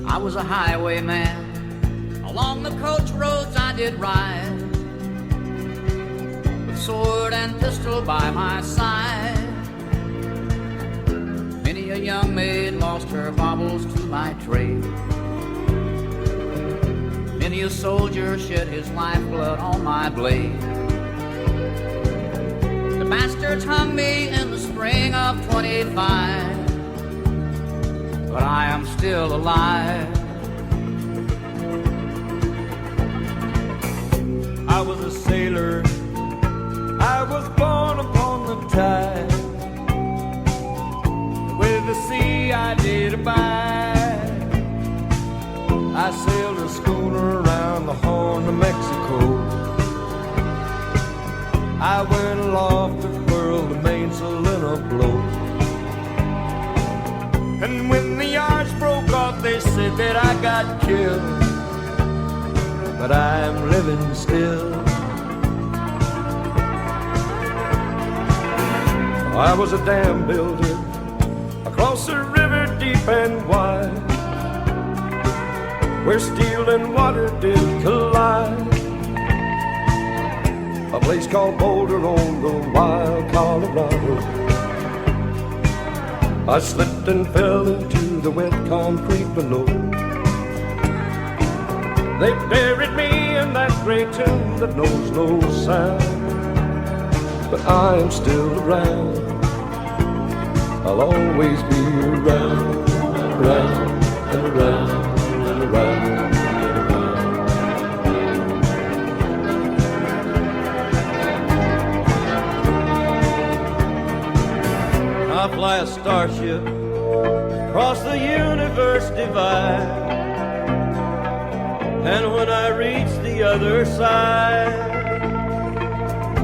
I was a highwayman, along the coach roads I did ride, with sword and pistol by my side. Many a young maid lost her baubles to my trade. Many a soldier shed his lifeblood on my blade. The bastards hung me in the spring of 25, but I am still alive. I was a sailor, I was born upon the tide. With the sea I did abide. I sailed a schooner around the Horn of Mexico. I went aloft to furl the mainsail in a blow. And when the yards broke off, they said that I got killed. But I'm living still. I was a dam builder across a river deep and wide, where steel and water did collide. A place called Boulder on the wild Colorado. I slipped and fell into the wet concrete below. They buried me in that great tomb that knows no sound. But I am still around. I'll always be around, around, and around, and around, and around. I fly a starship across the universe divide, and when I reach the other side,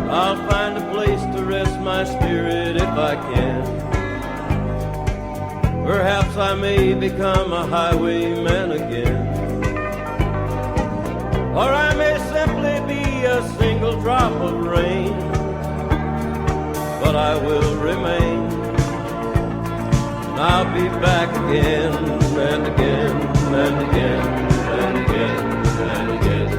I'll find a place to rest my spirit if I can. Perhaps I may become a highwayman again, or I may simply be a single drop of rain, but I will remain. I'll be back again and again and again and again and again.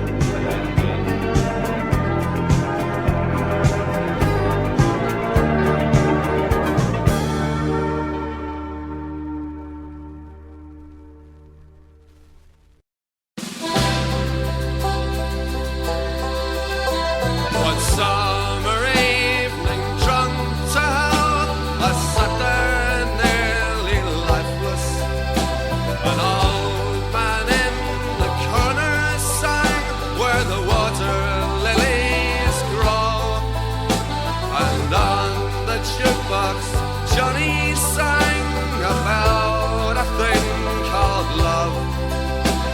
Johnny sang about a thing called love,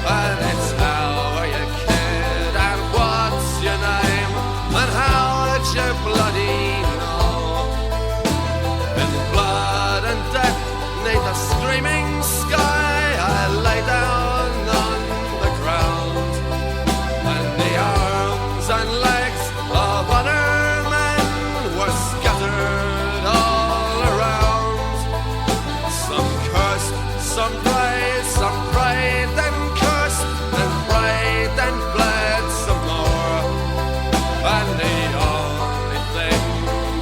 and it's how are you, kid, and what's your name, and how did you bloody know? In blood and death, 'neath a screaming sky, I lay down on the ground, and the arms and legs of other men were scattered all around. Some cursed, some prayed, then cursed, then prayed, then bled some more. And the only thing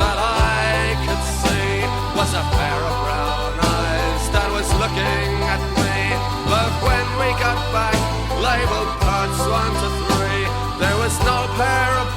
that I could see was a pair of brown eyes that was looking at me. But when we got back, labeled parts 1 to 3, there was no pair of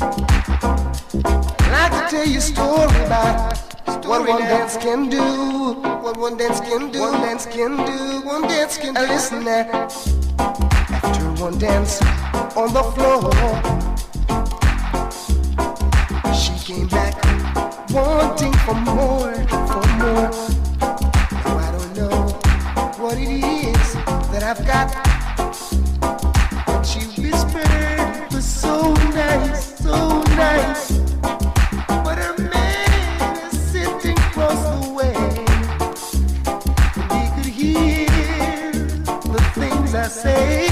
I'd like to tell you a story about what one dance can do. What one dance can do. One dance can do. One dance can do. Listen now. After one dance on the floor, she came back wanting for more, for more. Now I don't know what it is that I've got, but she whispered it was so nice, so nice. But her man is sitting across the way, and he could hear the things I say.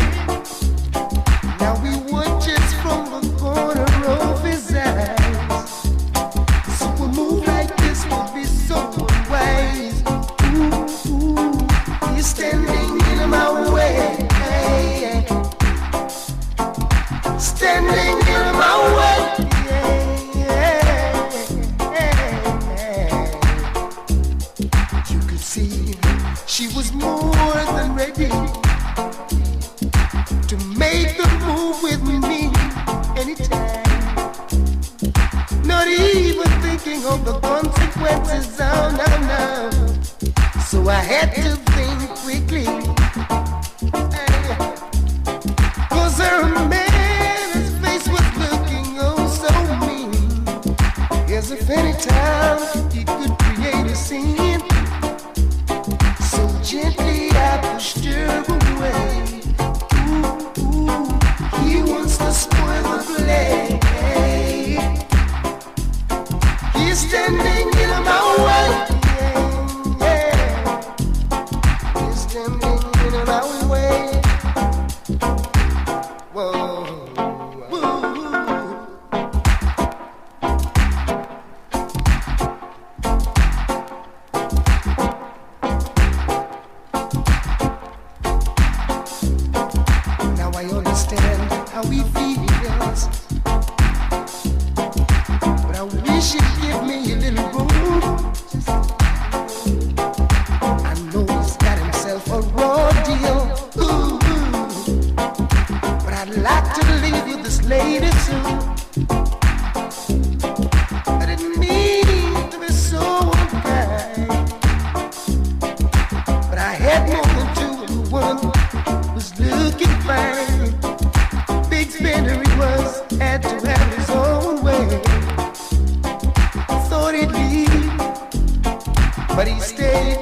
Now we watches from the corner of his eyes. So a move like this would be so unwise. Ooh, ooh, he's standing in my way. Standing in my way. You could see she was more than ready to make the move with me anytime. Not even thinking of the consequences, oh no, no. So I had to think quickly, cause her man, his face was looking oh so mean, as if any time he could create a scene. So gently I pushed her away. He wants to spoil the play. He's standing in my way. He's standing in my way. Whoa. Now I understand how he feels, but I wish he'd give me a little room. I know he's got himself a raw deal, ooh, but I'd like to leave with this lady soon. I didn't mean to be so unkind, but I had more than two and one was looking fine. Big spender he was, had to have his own way. Thought he'd leave, but he stayed,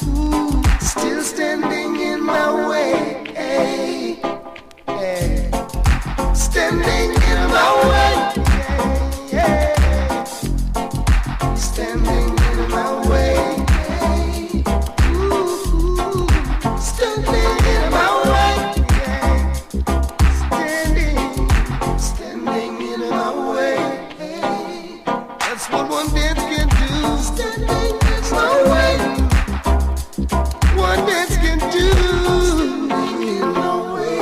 ooh, still standing in my way. Hey, hey. Standing in my way. Hey, hey. Standing in my way. Hey, ooh, standing in my way. Standing in my way. That's what one dance can do. Standing in my way. One dance can do. Standing in my way.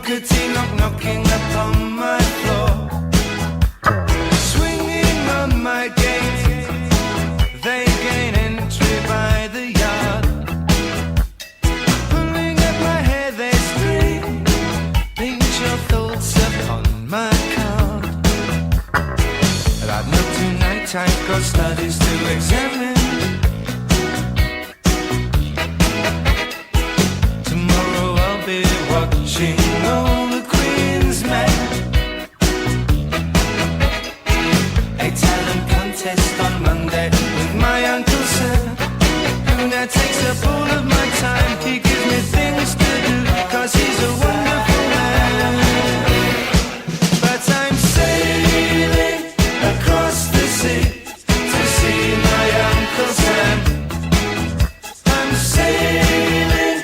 could see knocking upon my floor. Swinging on my gate, they gain entry by the yard. Pulling at my hair, they scream, paint your thoughts upon my card. But I've not tonight, I've got studies to examine. Tomorrow I'll be watching all the Queen's men. A talent contest on Monday with my Uncle Sam, who now takes up all of my time. He gives me things to do, cause he's a wonderful man. But I'm sailing across the sea to see my Uncle Sam. I'm sailing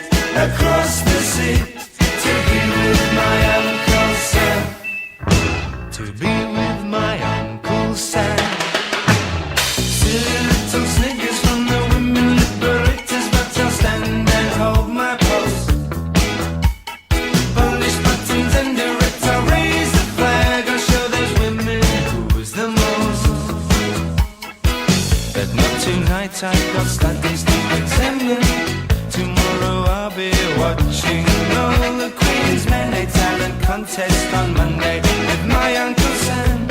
across the sea to be with my Uncle Sam. To be with my Uncle Sam. Silly little snickers from the women liberators, but I'll stand and hold my post. Polish buttons and direct, I'll raise the flag, I'll show those women who is the most. But not tonight, I've got studies to examine. Tomorrow I'll be watching all the Queen's men. A talent contest on Monday with my Uncle Sam,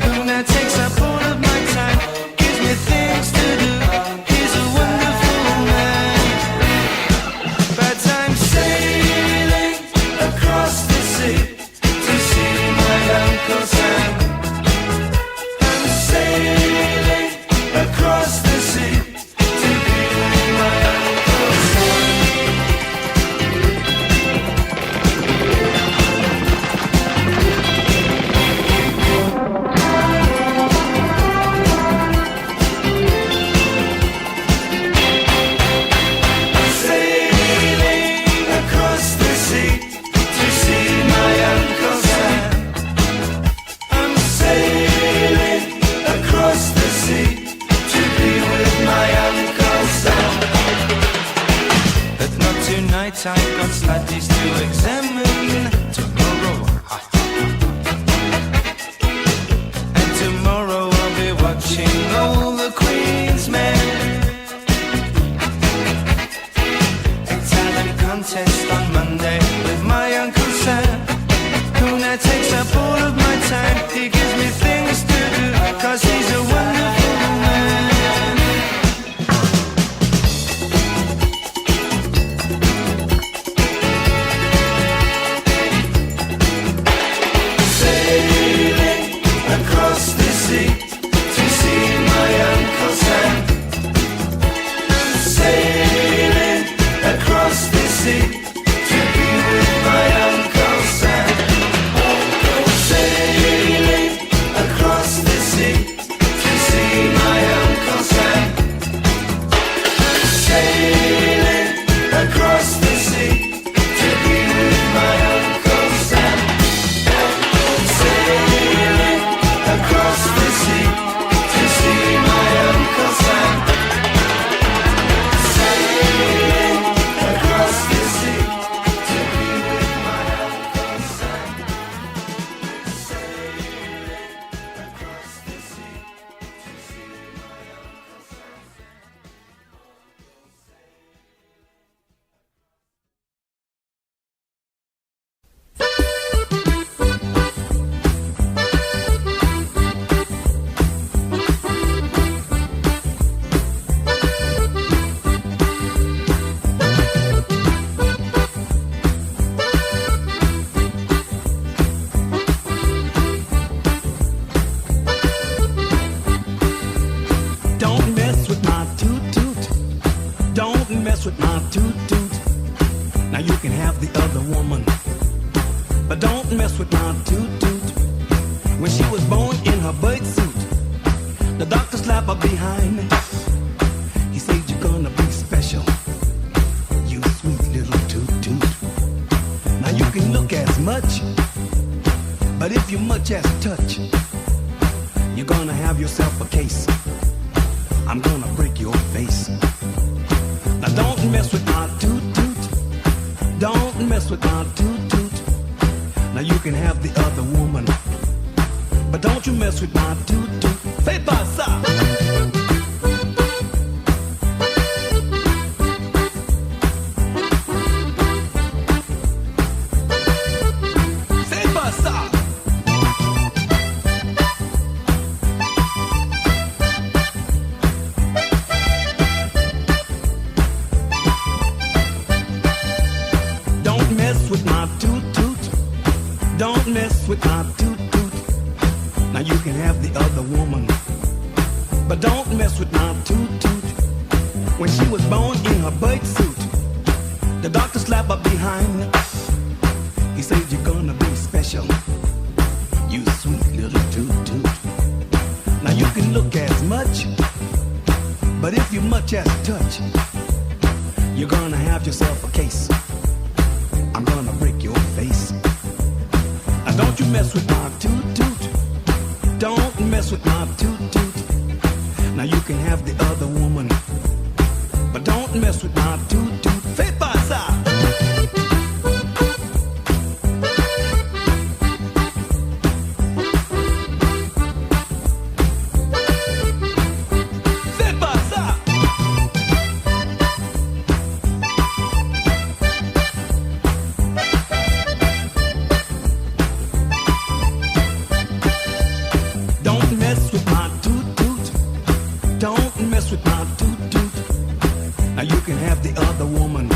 who now takes up all of my time, gives me things to do. He's a wonderful man. But I'm sailing across the sea to see my Uncle Sam. I'm sailing across the sea to be with my Uncle Sam. Sailing across the sea to see my Uncle Sam. I'm sailing across the sea to be with my Uncle Sam. But not tonight, I've got studies to examine. Tomorrow, and tomorrow I'll be watching all the Queen's men. A talent contest on Monday with my Uncle Sam, who now takes up all of my time. He gives me things to do, cause he's a wonderful man. Sailing across the sea to see my Uncle Sam. I'm sailing across the sea to be with my Uncle Sam. Sailing across the sea to see my Uncle Sam. I'm sailing across the sea to be with my Uncle Sam. Sailing across the sea to see my Uncle Sam. Sailing across the sea to be with my Uncle Sam. Sailing across the sea to see my Uncle Sam. Don't mess with my toot-toot. Don't mess with my toot-toot. Now you can have the other woman, but don't mess with my toot-toot. When she was born in her birth suit, the doctor slapped her behind. He said, you're gonna be special, you sweet little toot-toot. Now you can look as much, but if you much as touch, you're gonna have yourself a case. I'm gonna break your face. Now don't mess with my toot-toot. Don't mess with my toot-toot. Now you can have the other woman, but don't you mess with my toot-toot. Fais pas ça. Fais pas ça. Don't mess with my toot-toot. Don't mess with my toot-toot. Now you can have the other woman, but don't mess with my toot-toot. When she was born in her birth suit, the doctor slapped her behind. He said, you're gonna be special, you sweet little toot-toot. Now you can look as much, but if you much as touch, you're gonna have yourself a case. I'm gonna break your face. Now don't you mess with my toot-toot. Don't mess with my toot-toot. Now you can have the other woman, but don't mess with my toot-toot. Fais pas ça. Fais pas ça. Don't mess with my toot-toot. Don't mess with my toot-toot. Now you can have the other woman,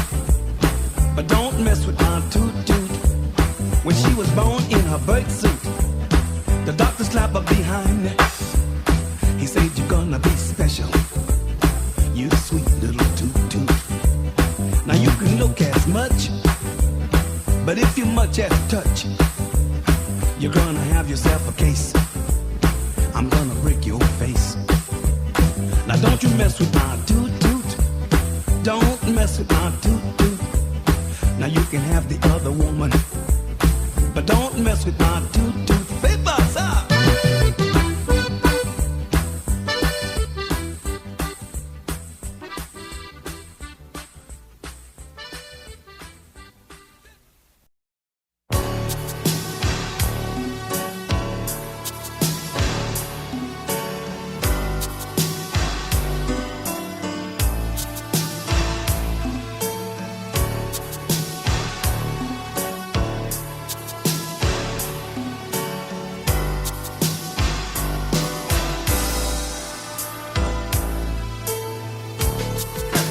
but don't mess with my toot-toot. When she was born in her birth suit, the doctor slapped her behind. He said, you're gonna be special, you sweet little toot-toot. Now you can look as much, but if you much as touch, you're gonna have yourself a case. I'm gonna break your face. Now don't you mess with my toot-toot. Don't mess with my toot-toot. Now you can have the other woman, but don't mess with my toot-toot. Fais pas ça.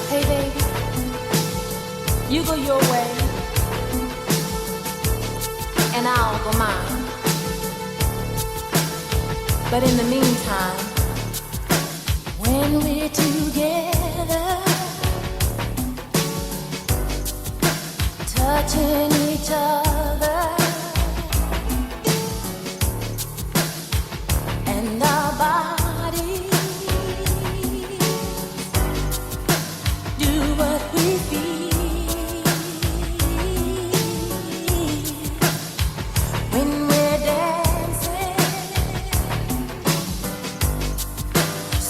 Hey baby, you go your way, and I'll go mine. But in the meantime, when we're together, touching each other, and our bodies do what we feel when we're dancing,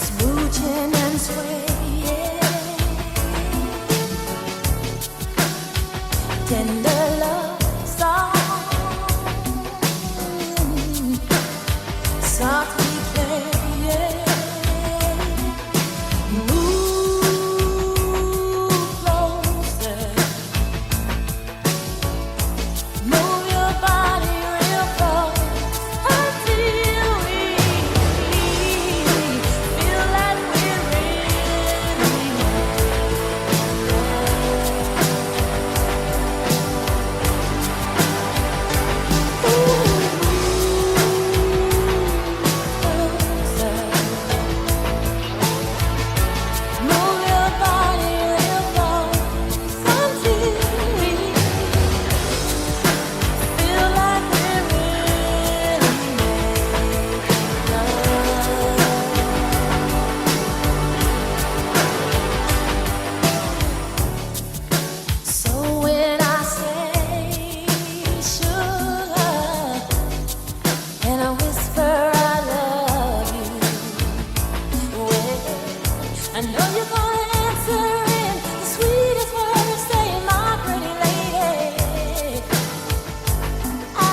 smooching and swaying, tender love song, softly playing. Move closer, move your body real close until we feel like we're really move your body real close until we feel like we're really making love. So when I say sugar and I whisper I love you, well, I know you're gonna answer in the sweetest words, saying, my pretty lady, I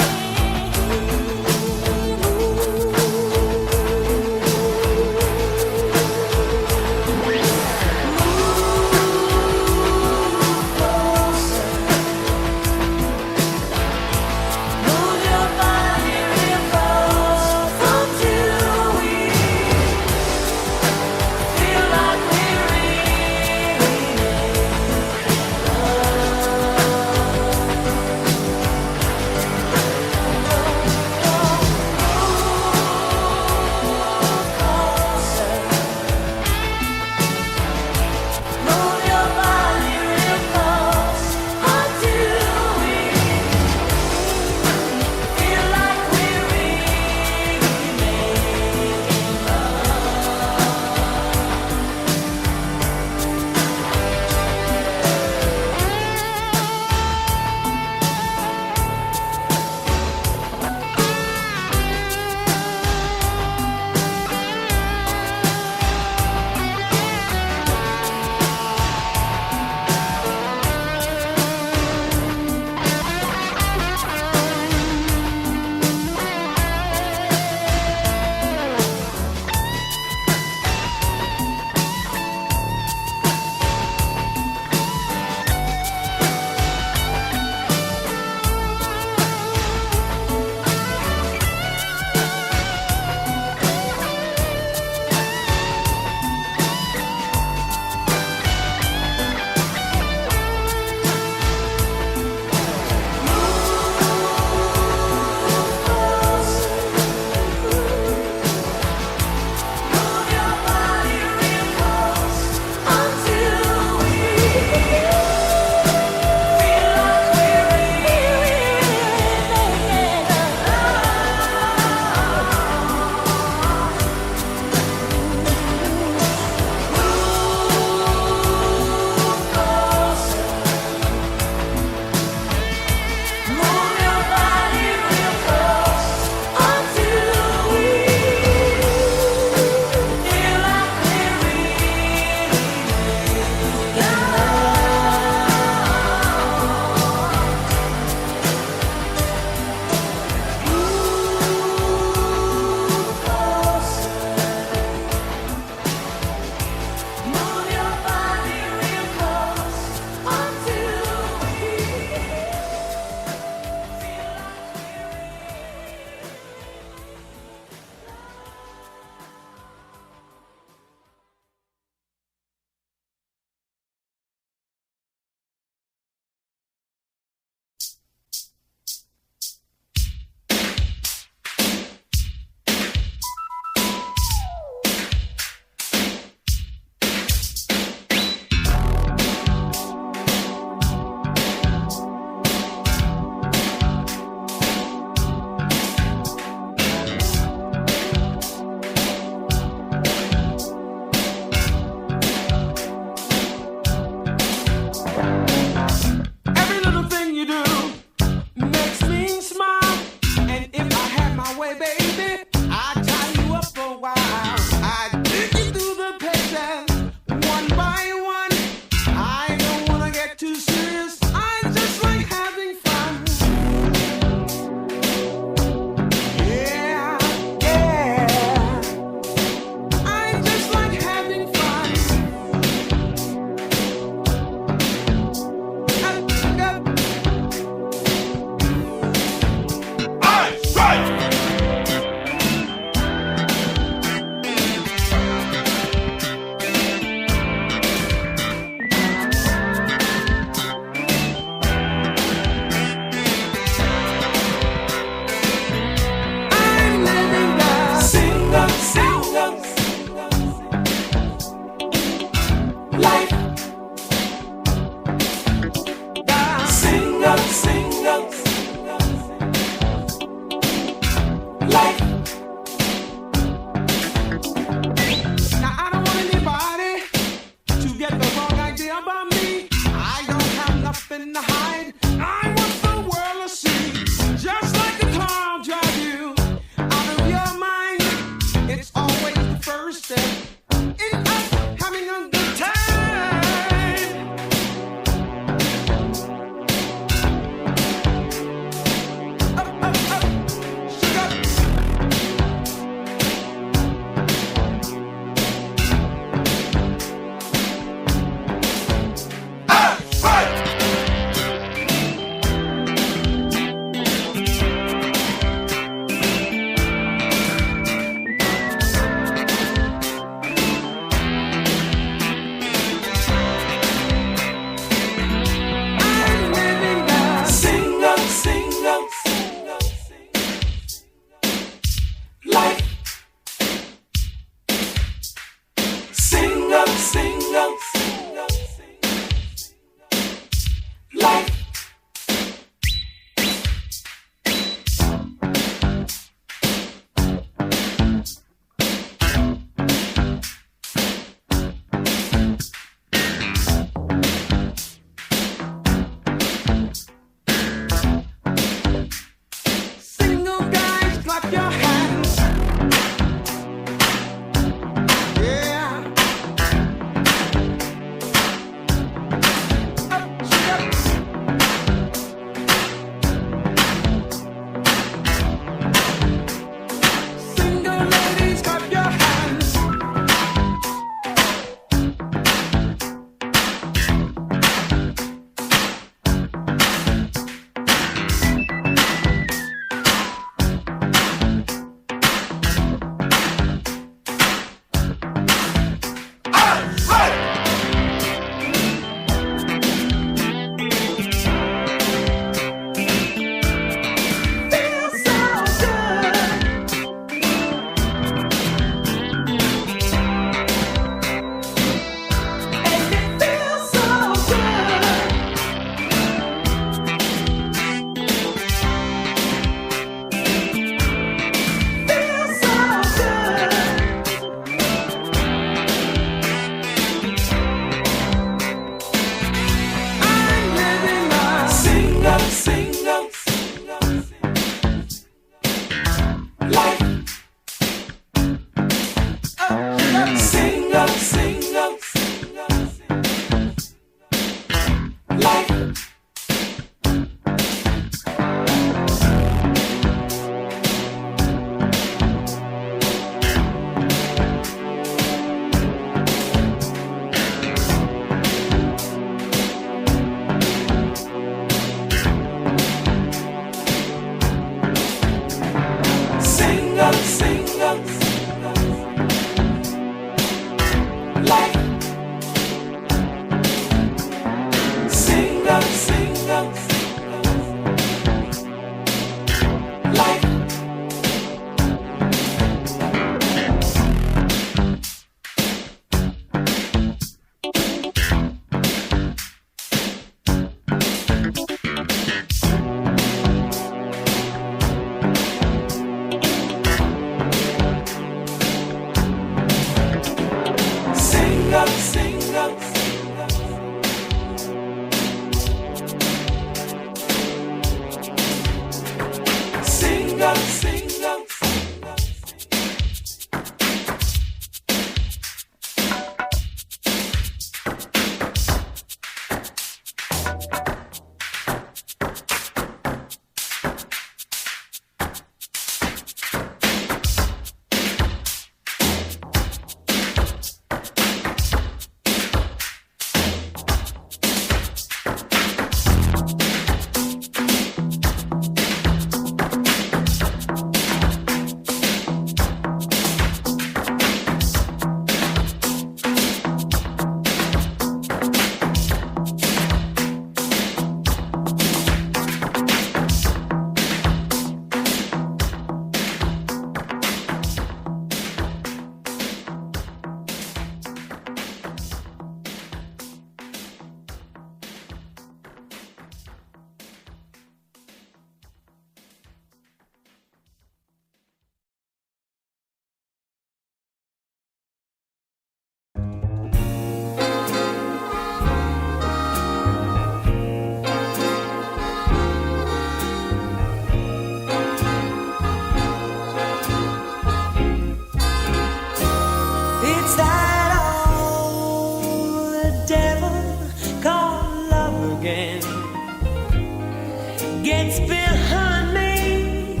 gets behind me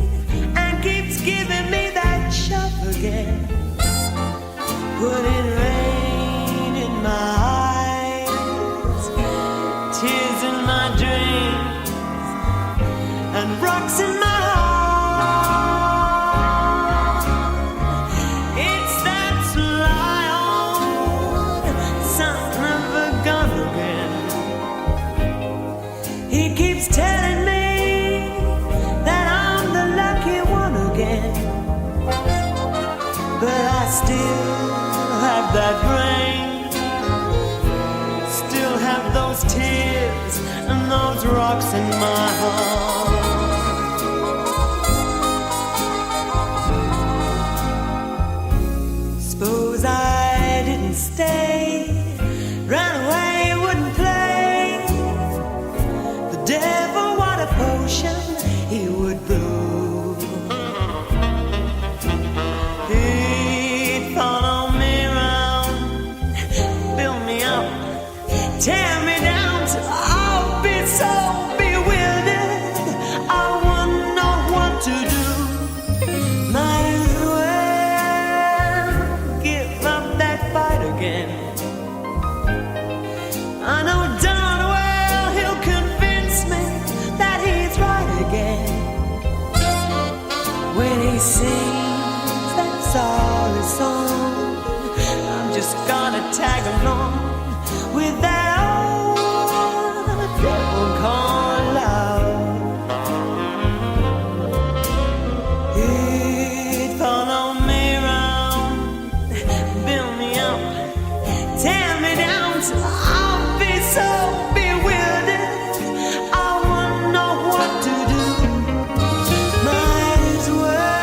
and keeps giving me that shove again, putting rain in my eyes, tears in my dreams, and rocks in my heart. It's that sly old son of a gun again. He keeps telling me that I'm the lucky one again, but I still have that rain, still have those tears and those rocks in my heart. Suppose I didn't stay, ran away, wouldn't play. The devil, what a potion he would brew. He'd follow me around, build me up, tear me down till I'll be so bewildered I wouldn't know what to do. Might as well give up that fight again. I know darn well he'll convince me that he's right again when he sings that sorry song. I'm just gonna tag along with that old devil called love. He'd follow me around, build me up, tear me down till I'll be so bewildered I wouldn't know what to do. Might as well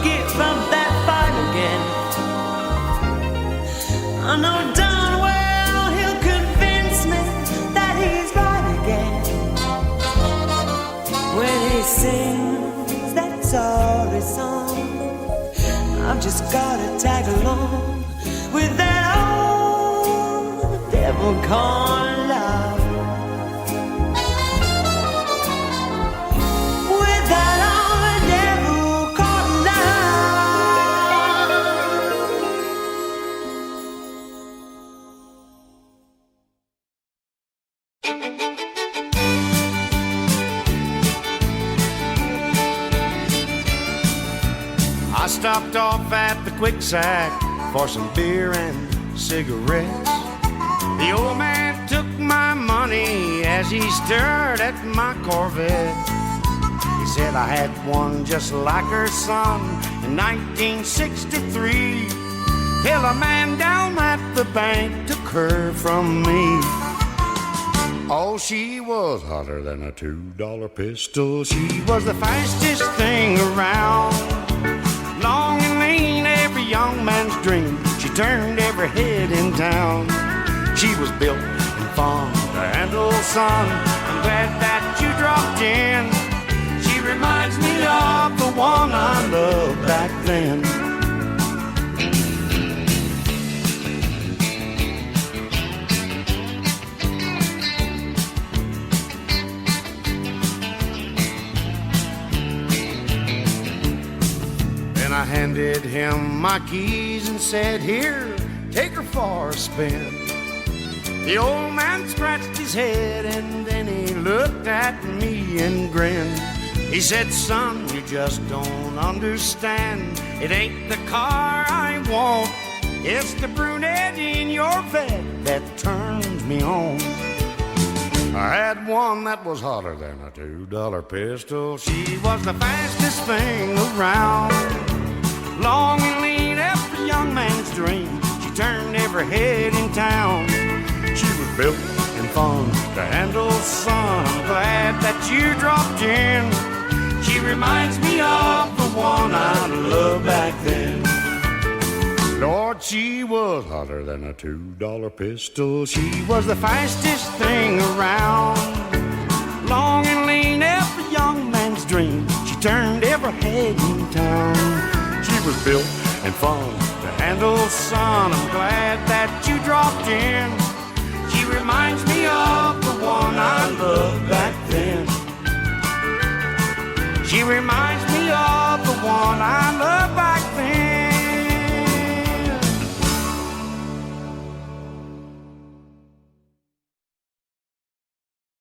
give up that fight again. I know darn well he'll convince me that he's right again when he sings that sorry song. I've just gotta tag along with that old devil called love. With that old devil called love. I stopped off at the Quick Sack for some beer and cigarettes. The old man took my money as he stared at my Corvette. He said I had one just like her son in 1963, till a man down at the bank took her from me. Oh, she was hotter than a $2 pistol. She was the fastest thing around. Long and lean, every young man's dream. She turned every head in town. She was built and fun to handle, son. I'm glad that you dropped in. She reminds me of the one I loved back then. I handed him my keys and said, here, take her for a spin. The old man scratched his head and then he looked at me and grinned. He said, son, you just don't understand. It ain't the car I want, it's the brunette in your vet that turns me on. I had one that was hotter than a $2 pistol. She was the fastest thing around. Long and lean, every young man's dream. She turned every head in town. She was built and fun to handle, son. I'm glad that you dropped in. She reminds me of the one I loved back then. Lord, she was hotter than a $2 pistol. She was the fastest thing around. Long and lean, every young man's dream. She turned every head in town. She was built and fun to handle, son. I'm glad that you dropped in. She reminds me of the one I